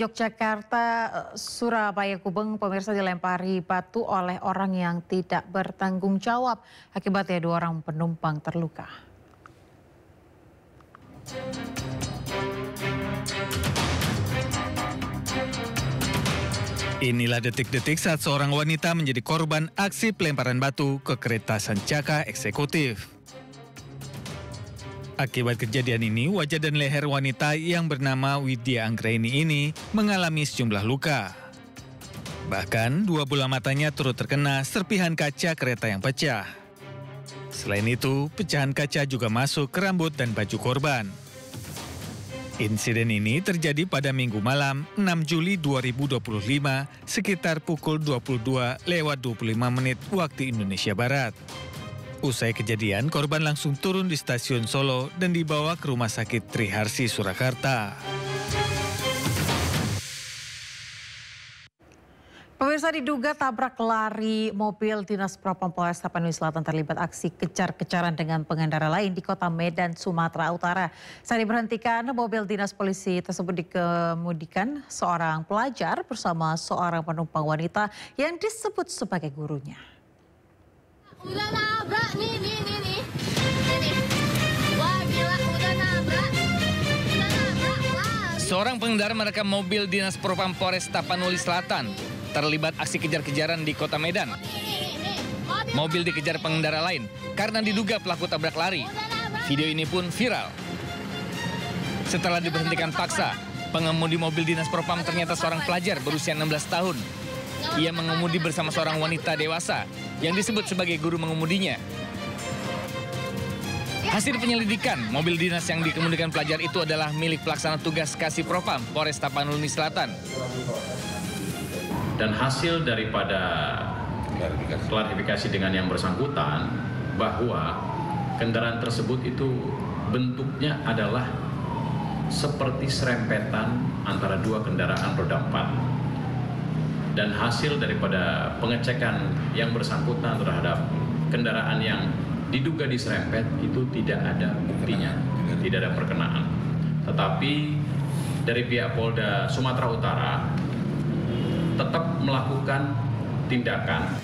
Yogyakarta, Surabaya, Gubeng, pemirsa dilempari batu oleh orang yang tidak bertanggung jawab. Akibatnya 2 orang penumpang terluka. Inilah detik-detik saat seorang wanita menjadi korban aksi pelemparan batu ke kereta Sancaka eksekutif. Akibat kejadian ini, wajah dan leher wanita yang bernama Widya Anggraini ini mengalami sejumlah luka. Bahkan, 2 bola matanya turut terkena serpihan kaca kereta yang pecah. Selain itu, pecahan kaca juga masuk ke rambut dan baju korban. Insiden ini terjadi pada Minggu malam 6 Juli 2025 sekitar pukul 22:25 waktu Indonesia Barat. Usai kejadian, korban langsung turun di stasiun Solo dan dibawa ke Rumah Sakit Triharsi Surakarta. Pemirsa, diduga tabrak lari mobil Dinas Propam Polres Tapanuli Selatan terlibat aksi kejar-kejaran dengan pengendara lain di Kota Medan, Sumatera Utara. Saat diberhentikan, mobil dinas polisi tersebut dikemudikan seorang pelajar bersama seorang penumpang wanita yang disebut sebagai gurunya. Udah nabrak nih. Wah gila, udah nabrak. Seorang pengendara merekam mobil Dinas Propam Polres Tapanuli Selatan terlibat aksi kejar-kejaran di Kota Medan. Mobil dikejar pengendara lain karena diduga pelaku tabrak lari. Video ini pun viral. Setelah diberhentikan paksa, pengemudi mobil Dinas Propam ternyata seorang pelajar berusia 16 tahun. Ia mengemudi bersama seorang wanita dewasa yang disebut sebagai guru mengemudinya. Hasil penyelidikan, mobil dinas yang dikemudikan pelajar itu adalah milik pelaksana tugas Kasih Propam Polres Tapanuli Selatan. Dan hasil daripada klarifikasi dengan yang bersangkutan bahwa kendaraan tersebut itu bentuknya adalah seperti serempetan antara 2 kendaraan roda 4. Dan hasil daripada pengecekan yang bersangkutan terhadap kendaraan yang diduga diserempet itu tidak ada buktinya, tidak ada perkenaan. Tetapi dari pihak Polda Sumatera Utara tetap melakukan tindakan.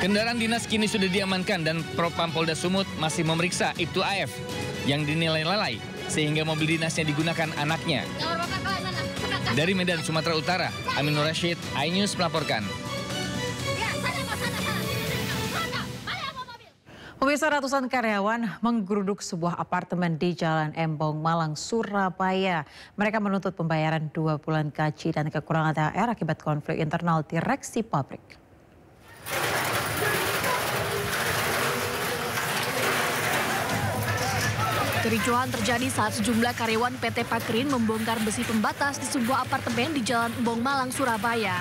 Kendaraan dinas kini sudah diamankan dan Propam Polda Sumut masih memeriksa Ibtu AF yang dinilai lalai sehingga mobil dinasnya digunakan anaknya. Dari Medan, Sumatera Utara, Aminur Rashid, iNews melaporkan. Pemirsa, ratusan karyawan menggeruduk sebuah apartemen di Jalan Embong, Malang, Surabaya. Mereka menuntut pembayaran 2 bulan gaji dan kekurangan THR akibat konflik internal direksi pabrik. Kericuhan terjadi saat sejumlah karyawan PT Pakrin membongkar besi pembatas di sebuah apartemen di Jalan Embong, Malang, Surabaya.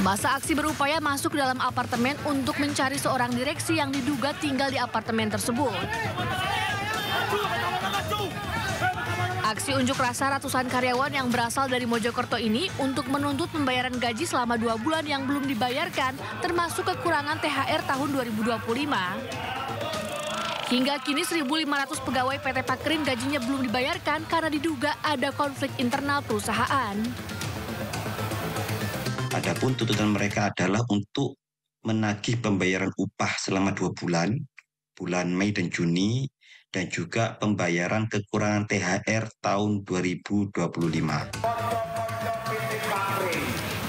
Masa aksi berupaya masuk ke dalam apartemen untuk mencari seorang direksi yang diduga tinggal di apartemen tersebut. Aksi unjuk rasa ratusan karyawan yang berasal dari Mojokerto ini untuk menuntut pembayaran gaji selama 2 bulan yang belum dibayarkan, termasuk kekurangan THR tahun 2025. Hingga kini 1.500 pegawai PT Pakrin gajinya belum dibayarkan karena diduga ada konflik internal perusahaan. Adapun tuntutan mereka adalah untuk menagih pembayaran upah selama 2 bulan, bulan Mei dan Juni, dan juga pembayaran kekurangan THR tahun 2025.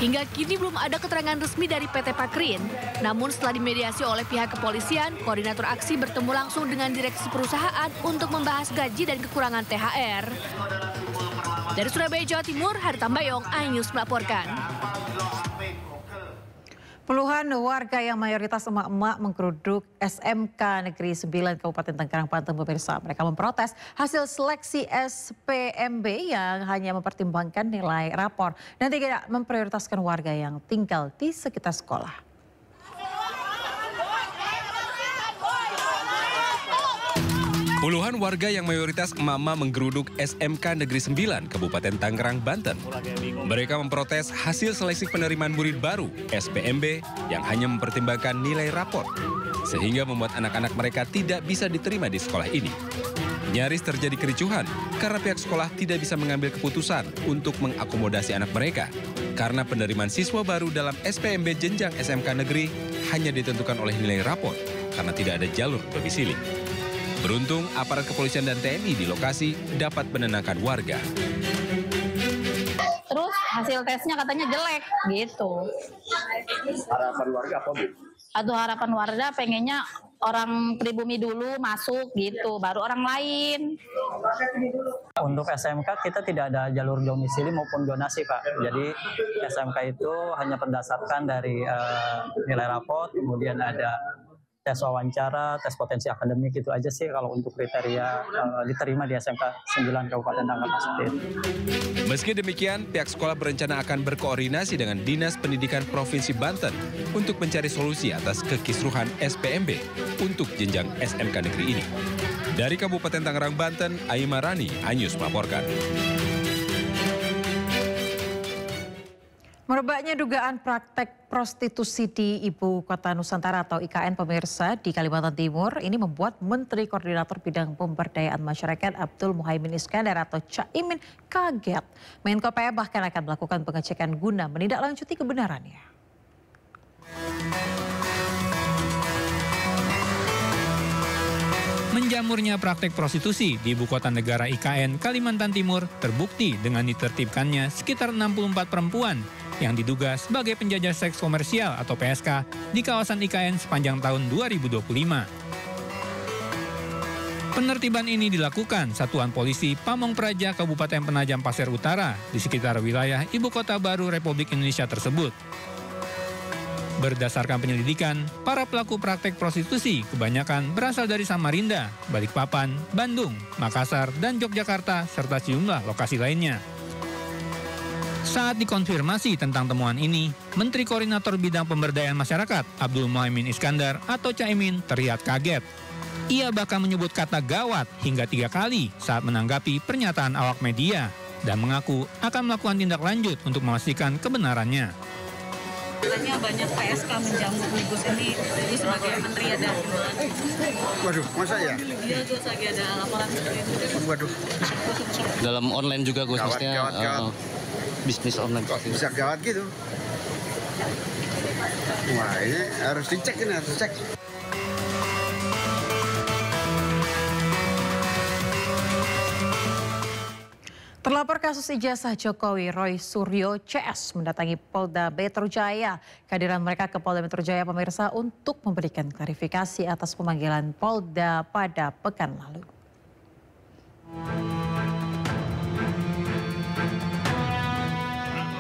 Hingga kini belum ada keterangan resmi dari PT Pakrin. Namun setelah dimediasi oleh pihak kepolisian, koordinator aksi bertemu langsung dengan direksi perusahaan untuk membahas gaji dan kekurangan THR. Dari Surabaya, Jawa Timur, Hari Tambayong, iNews melaporkan. Puluhan warga yang mayoritas emak-emak menggeruduk SMK Negeri 9 Kabupaten Tangerang, Banten, pemirsa. Mereka memprotes hasil seleksi SPMB yang hanya mempertimbangkan nilai rapor dan tidak memprioritaskan warga yang tinggal di sekitar sekolah. Puluhan warga yang mayoritas emak-emak menggeruduk SMK Negeri 9 Kabupaten Tangerang, Banten. Mereka memprotes hasil seleksi penerimaan murid baru SPMB yang hanya mempertimbangkan nilai rapor, sehingga membuat anak-anak mereka tidak bisa diterima di sekolah ini. Nyaris terjadi kericuhan karena pihak sekolah tidak bisa mengambil keputusan untuk mengakomodasi anak mereka. Karena penerimaan siswa baru dalam SPMB jenjang SMK negeri hanya ditentukan oleh nilai rapor karena tidak ada jalur domisili. Beruntung aparat kepolisian dan TNI di lokasi dapat menenangkan warga. Terus hasil tesnya katanya jelek gitu. Harapan warga apa, Bu? Harapan warga pengennya orang pribumi dulu masuk gitu, baru orang lain. Untuk SMK kita tidak ada jalur domisili maupun donasi, Pak. Jadi SMK itu hanya berdasarkan dari nilai raport, kemudian ada tes wawancara, tes potensi akademik, itu aja sih kalau untuk kriteria diterima di SMK 9 Kabupaten Tangerang Selatan. Meski demikian, pihak sekolah berencana akan berkoordinasi dengan Dinas Pendidikan Provinsi Banten untuk mencari solusi atas kekisruhan SPMB untuk jenjang SMK negeri ini. Dari Kabupaten Tangerang, Banten, Aima Rani, Anyus melaporkan. Merebaknya dugaan praktek prostitusi di Ibu Kota Nusantara atau IKN pemirsa di Kalimantan Timur ini membuat Menteri Koordinator Bidang Pemberdayaan Masyarakat Abdul Muhaimin Iskandar atau Caimin kaget. Menko PMK bahkan akan melakukan pengecekan guna menindaklanjuti kebenarannya. Menjamurnya praktek prostitusi di Ibu Kota Negara IKN Kalimantan Timur terbukti dengan ditertibkannya sekitar 64 perempuan yang diduga sebagai penjajah seks komersial atau PSK di kawasan IKN sepanjang tahun 2025. Penertiban ini dilakukan Satuan Polisi Pamong Praja Kabupaten Penajam Pasir Utara di sekitar wilayah Ibu Kota Baru Republik Indonesia tersebut. Berdasarkan penyelidikan, para pelaku praktek prostitusi kebanyakan berasal dari Samarinda, Balikpapan, Bandung, Makassar, dan Yogyakarta, serta sejumlah lokasi lainnya. Saat dikonfirmasi tentang temuan ini, Menteri Koordinator Bidang Pemberdayaan Masyarakat Abdul Muhaimin Iskandar atau Caimin terlihat kaget. Ia bahkan menyebut kata gawat hingga 3 kali saat menanggapi pernyataan awak media dan mengaku akan melakukan tindak lanjut untuk memastikan kebenarannya. Katanya banyak PSK menjamur di Gus ini sebagai menteri ada. Waduh, masa ya? Iya, Gus lagi ada laporan seperti itu. Waduh. Dalam online juga Gus, maksudnya bisnis online. Kok bisa gawat gitu? Wah, ini harus dicek, Terlapor kasus ijazah Jokowi, Roy Suryo CS mendatangi Polda Metro Jaya. Kehadiran mereka ke Polda Metro Jaya pemirsa untuk memberikan klarifikasi atas pemanggilan Polda pada pekan lalu.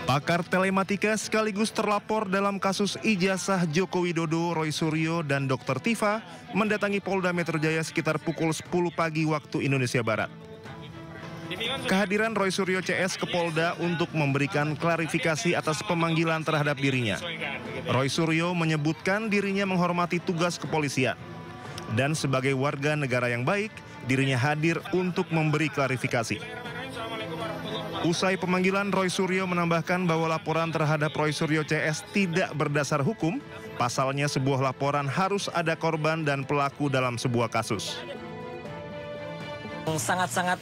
Pakar telematika sekaligus terlapor dalam kasus ijazah Joko Widodo, Roy Suryo, dan Dr. Tifa mendatangi Polda Metro Jaya sekitar pukul 10 pagi waktu Indonesia Barat. Kehadiran Roy Suryo CS ke Polda untuk memberikan klarifikasi atas pemanggilan terhadap dirinya. Roy Suryo menyebutkan dirinya menghormati tugas kepolisian. Dan sebagai warga negara yang baik, dirinya hadir untuk memberi klarifikasi. Usai pemanggilan, Roy Suryo menambahkan bahwa laporan terhadap Roy Suryo CS tidak berdasar hukum. Pasalnya sebuah laporan harus ada korban dan pelaku dalam sebuah kasus. Sangat-sangat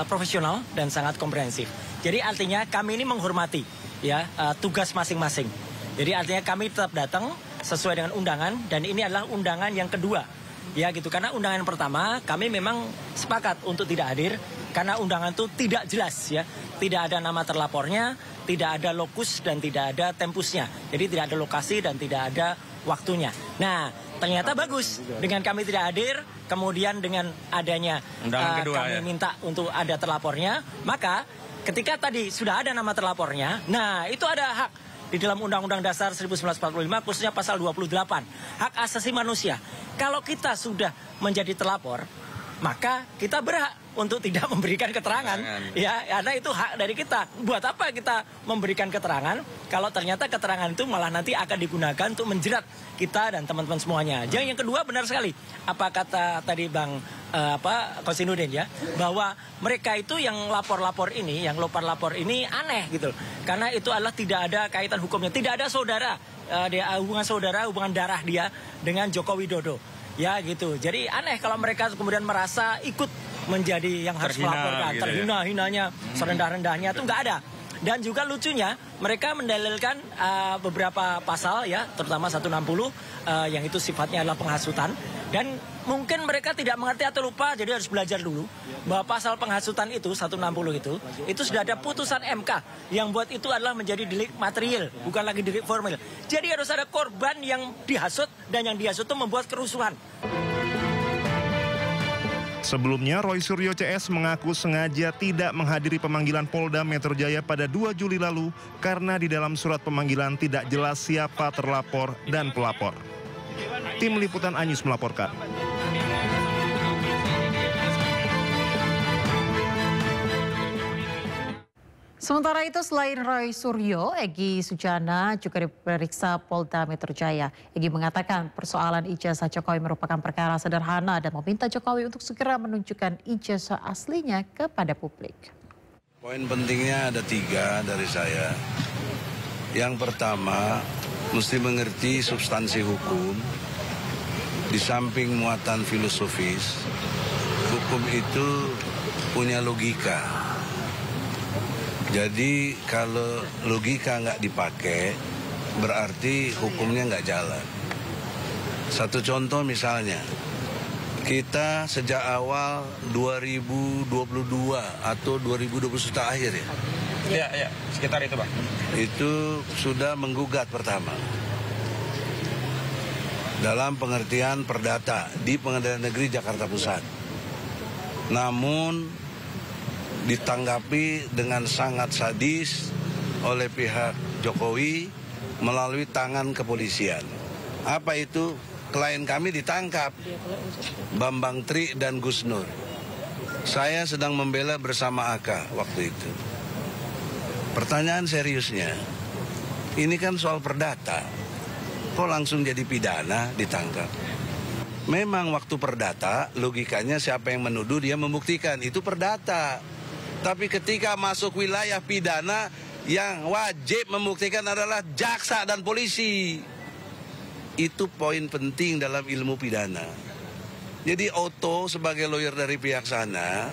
profesional dan sangat komprehensif. Jadi artinya kami ini menghormati ya tugas masing-masing. Jadi artinya kami tetap datang sesuai dengan undangan dan ini adalah undangan yang kedua. Ya gitu, karena undangan pertama kami memang sepakat untuk tidak hadir karena undangan itu tidak jelas ya. Tidak ada nama terlapornya, tidak ada lokus dan tidak ada tempusnya. Jadi tidak ada lokasi dan tidak ada waktunya. Nah, ternyata bagus dengan kami tidak hadir, kemudian dengan adanya kami minta untuk ada terlapornya, maka ketika tadi sudah ada nama terlapornya, nah itu ada hak di dalam Undang-Undang Dasar 1945 khususnya pasal 28, hak asasi manusia. Kalau kita sudah menjadi terlapor, maka kita berhak untuk tidak memberikan keterangan. Ya, karena itu hak dari kita. Buat apa kita memberikan keterangan kalau ternyata keterangan itu malah nanti akan digunakan untuk menjerat kita dan teman-teman semuanya. Yang kedua benar sekali apa kata tadi Bang Kosinudin ya, bahwa mereka itu yang lapor-lapor ini, yang lapor-lapor ini aneh gitu. Karena itu adalah tidak ada kaitan hukumnya, tidak ada saudara, hubungan darah dia dengan Joko Widodo. Ya gitu, jadi aneh kalau mereka kemudian merasa ikut menjadi yang harus melaporkan, gitu terhina-hinanya, serendah-rendahnya itu nggak ada. Dan juga lucunya mereka mendalilkan beberapa pasal ya, terutama 160 yang itu sifatnya adalah penghasutan. Dan mungkin mereka tidak mengerti atau lupa, jadi harus belajar dulu bahwa pasal penghasutan itu 160 itu sudah ada putusan MK yang buat itu adalah menjadi delik material, bukan lagi delik formal. Jadi harus ada korban yang dihasut dan yang dihasut itu membuat kerusuhan. Sebelumnya, Roy Suryo CS mengaku sengaja tidak menghadiri pemanggilan Polda Metro Jaya pada 2 Juli lalu karena di dalam surat pemanggilan tidak jelas siapa terlapor dan pelapor. Tim Liputan Anyus melaporkan. Sementara itu, selain Roy Suryo, Egy Sujana juga diperiksa Polda Metro Jaya. Egy mengatakan persoalan ijazah Jokowi merupakan perkara sederhana dan meminta Jokowi untuk segera menunjukkan ijazah aslinya kepada publik. Poin pentingnya ada 3 dari saya. Yang pertama, mesti mengerti substansi hukum. Di samping muatan filosofis, hukum itu punya logika. Jadi kalau logika nggak dipakai, berarti hukumnya nggak jalan. Satu contoh misalnya, kita sejak awal 2022 atau 2021 akhir ya? Iya, sekitar itu Pak. Itu sudah menggugat pertama. Dalam pengertian perdata di Pengadilan Negeri Jakarta Pusat. Namun ditanggapi dengan sangat sadis oleh pihak Jokowi melalui tangan kepolisian. Apa itu? Klien kami ditangkap, Bambang Tri dan Gus Nur. Saya sedang membela bersama AK waktu itu. Pertanyaan seriusnya, ini kan soal perdata, kok langsung jadi pidana ditangkap? Memang waktu perdata, logikanya siapa yang menuduh dia membuktikan, itu perdata. Tapi ketika masuk wilayah pidana, yang wajib membuktikan adalah jaksa dan polisi. Itu poin penting dalam ilmu pidana. Jadi Otto sebagai lawyer dari pihak sana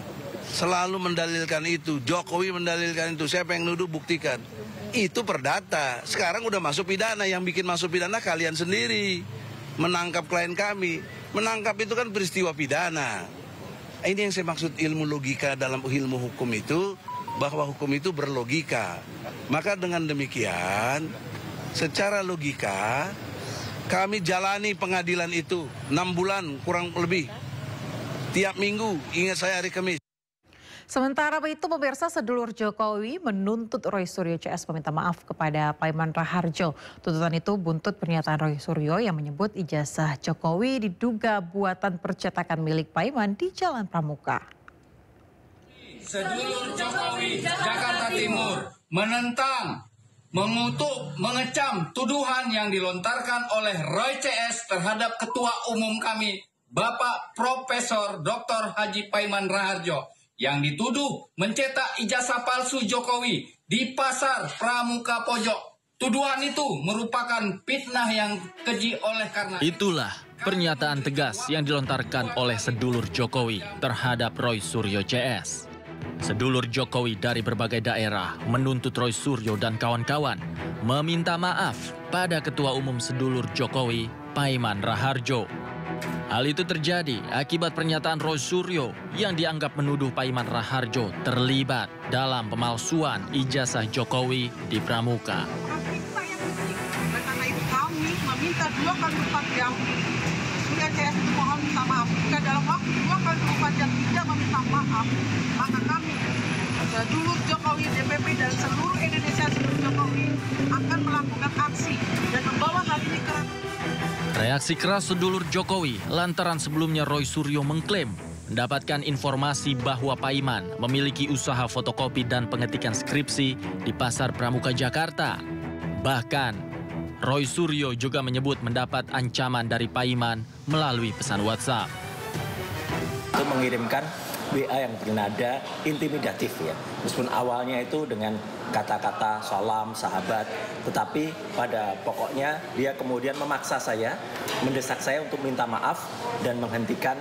selalu mendalilkan itu. Jokowi mendalilkan itu. Siapa yang nuduh buktikan. Itu perdata. Sekarang udah masuk pidana. Yang bikin masuk pidana kalian sendiri. Menangkap klien kami. Menangkap itu kan peristiwa pidana. Ini yang saya maksud ilmu logika dalam ilmu hukum itu, bahwa hukum itu berlogika. Maka dengan demikian, secara logika, kami jalani pengadilan itu 6 bulan kurang lebih. Tiap minggu, ingat saya hari Kamis. Sementara itu, pemirsa, sedulur Jokowi menuntut Roy Suryo CS meminta maaf kepada Paiman Raharjo. Tuntutan itu buntut pernyataan Roy Suryo yang menyebut ijazah Jokowi diduga buatan percetakan milik Paiman di Jalan Pramuka. Sedulur Jokowi Jakarta Timur menentang, mengutuk, mengecam tuduhan yang dilontarkan oleh Roy CS terhadap Ketua Umum kami, Bapak Profesor Dr. Haji Paiman Raharjo, yang dituduh mencetak ijazah palsu Jokowi di Pasar Pramuka Pojok. Tuduhan itu merupakan fitnah yang keji oleh karena... Itulah pernyataan tegas yang dilontarkan oleh sedulur Jokowi terhadap Roy Suryo CS. Sedulur Jokowi dari berbagai daerah menuntut Roy Suryo dan kawan-kawan meminta maaf pada Ketua Umum sedulur Jokowi, Paiman Raharjo. Hal itu terjadi akibat pernyataan Roy Suryo yang dianggap menuduh Paiman Raharjo terlibat dalam pemalsuan ijazah Jokowi di Pramuka. Karena itu kami meminta 2 kali 24 jam Suryo CS mohon minta maaf. Jika dalam waktu 2 kali 24 jam tidak meminta maaf, maka kami sedulur Jokowi, DPP dan seluruh Indonesia sedulur Jokowi akan melakukan aksi dan membawa hal ini ke... Reaksi keras sedulur Jokowi lantaran sebelumnya Roy Suryo mengklaim mendapatkan informasi bahwa Paiman memiliki usaha fotokopi dan pengetikan skripsi di Pasar Pramuka Jakarta. Bahkan, Roy Suryo juga menyebut mendapat ancaman dari Paiman melalui pesan WhatsApp. Itu mengirimkan WA yang bernada intimidatif ya. Meskipun awalnya itu dengan kata-kata salam, sahabat, tetapi pada pokoknya dia kemudian memaksa saya, mendesak saya untuk minta maaf dan menghentikan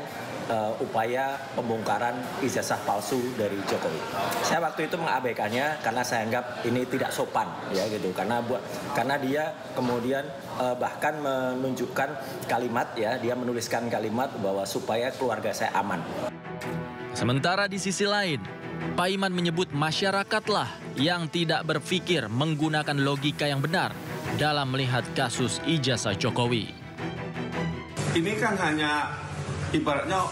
upaya pembongkaran ijazah palsu dari Jokowi. Saya waktu itu mengabaikannya karena saya anggap ini tidak sopan, ya gitu. Karena dia kemudian bahkan menunjukkan kalimat, ya, dia menuliskan kalimat bahwa supaya keluarga saya aman. Sementara di sisi lain, Pak Iman menyebut masyarakatlah yang tidak berpikir menggunakan logika yang benar dalam melihat kasus ijazah Jokowi. Ini kan hanya ibaratnya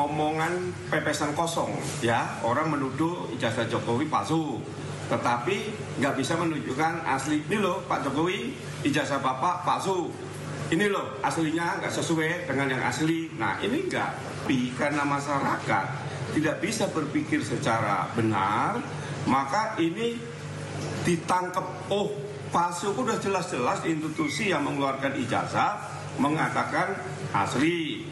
omongan pepesan kosong, ya. Orang menuduh ijazah Jokowi palsu, tetapi nggak bisa menunjukkan asli. Ini loh Pak Jokowi, ijazah Bapak palsu. Ini loh aslinya nggak sesuai dengan yang asli. Nah ini nggak, karena masyarakat tidak bisa berpikir secara benar, maka ini ditangkap, oh palsu, udah jelas-jelas institusi yang mengeluarkan ijazah mengatakan asli.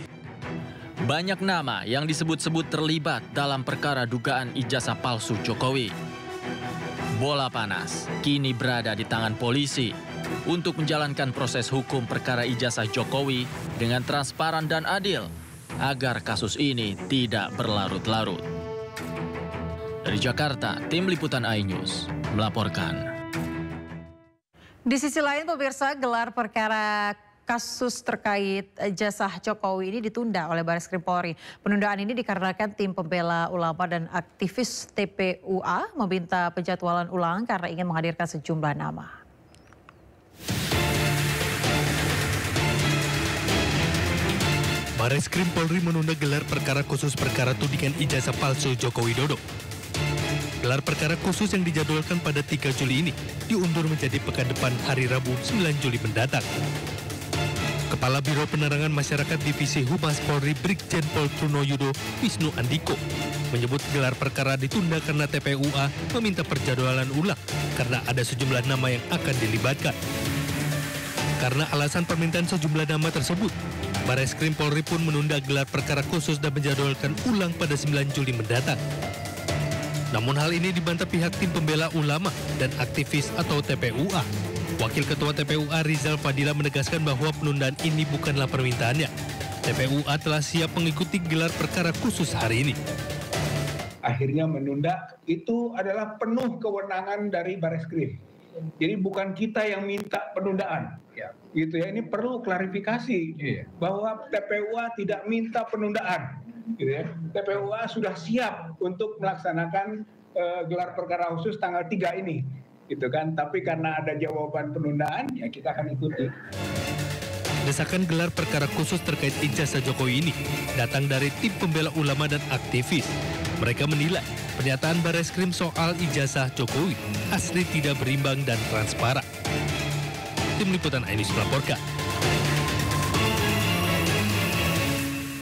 Banyak nama yang disebut-sebut terlibat dalam perkara dugaan ijazah palsu Jokowi. Bola panas kini berada di tangan polisi untuk menjalankan proses hukum perkara ijazah Jokowi dengan transparan dan adil, agar kasus ini tidak berlarut-larut. Dari Jakarta, tim liputan iNews melaporkan. Di sisi lain, pemirsa, gelar perkara kasus terkait ijazah Jokowi ini ditunda oleh Bareskrim Polri. Penundaan ini dikarenakan tim pembela ulama dan aktivis TPUA meminta penjadwalan ulang karena ingin menghadirkan sejumlah nama. Bareskrim Polri menunda gelar perkara khusus perkara tudingan ijazah palsu Joko Widodo. Gelar perkara khusus yang dijadwalkan pada 3 Juli ini diundur menjadi pekan depan hari Rabu 9 Juli mendatang. Kepala Biro Penerangan Masyarakat Divisi Humas Polri Brigjen Pol Trunoyudo Wisnu Andiko menyebut gelar perkara ditunda karena TPUA meminta perjadwalan ulang karena ada sejumlah nama yang akan dilibatkan. Karena alasan permintaan sejumlah nama tersebut, Bareskrim Polri pun menunda gelar perkara khusus dan menjadwalkan ulang pada 9 Juli mendatang. Namun hal ini dibantah pihak tim pembela ulama dan aktivis atau TPUA. Wakil Ketua TPUA Rizal Fadila menegaskan bahwa penundaan ini bukanlah permintaannya. TPUA telah siap mengikuti gelar perkara khusus hari ini. Akhirnya menunda itu adalah penuh kewenangan dari Bareskrim. Jadi bukan kita yang minta penundaan, gitu ya. Ini perlu klarifikasi bahwa TPUA tidak minta penundaan, gitu ya. TPUA sudah siap untuk melaksanakan gelar perkara khusus tanggal 3 ini, gitu kan. Tapi karena ada jawaban penundaan, ya kita akan ikuti. Desakan gelar perkara khusus terkait ijazah Jokowi ini datang dari tim pembela ulama dan aktivis. Mereka menilai pernyataan Bareskrim soal ijazah Jokowi asli tidak berimbang dan transparan. Tim liputan iNews melaporkan.